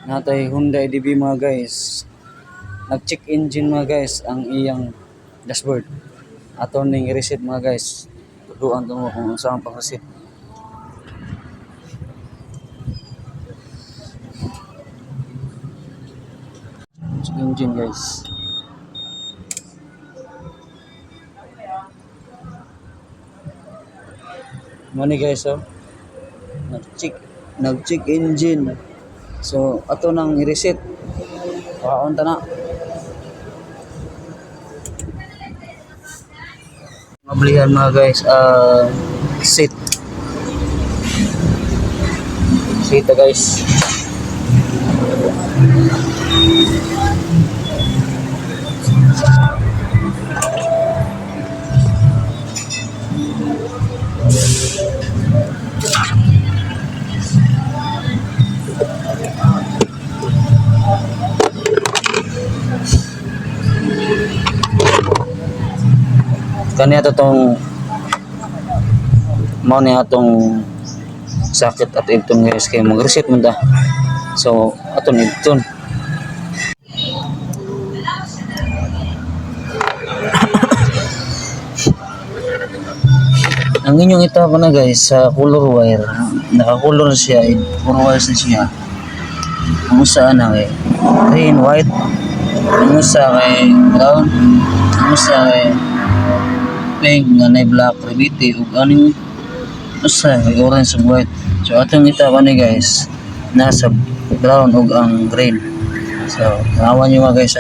natay Hyundai DB mga guys. Nag-check engine mga guys ang iyang dashboard. Ato ning reset mga guys. Tuduan to mo kung saan pang reset. Check engine guys. Money guys oh. Nag-check engine. So ato nang i-reset. Paon ta na. Mablihan mga guys, seat guys. Kani ato tong mao ni atong sakit at ibton guys kay mag-reset man ta. So aton ibton. Ang inyong itapa na guys sa color wire, naka-color siya, puro wires na siya. Ang usa na kay green, white, ang usa kay brown, ang usa kay pink nga na black ribiti ug aning usa kay orange ug white. So atong itapa ni guys nasa brown ug ang green. So tanawan niyo mga guys.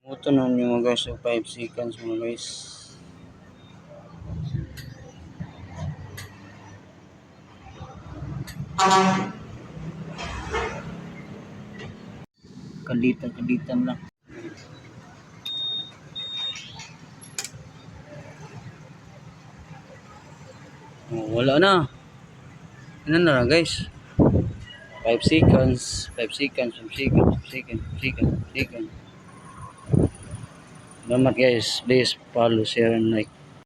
Ito na nyo mga guys, so 5 seconds mga guys. Kalitan lang. Oh, wala na. Ano na lang guys. 5 seconds. Salamat guys. Please follow, share, and like.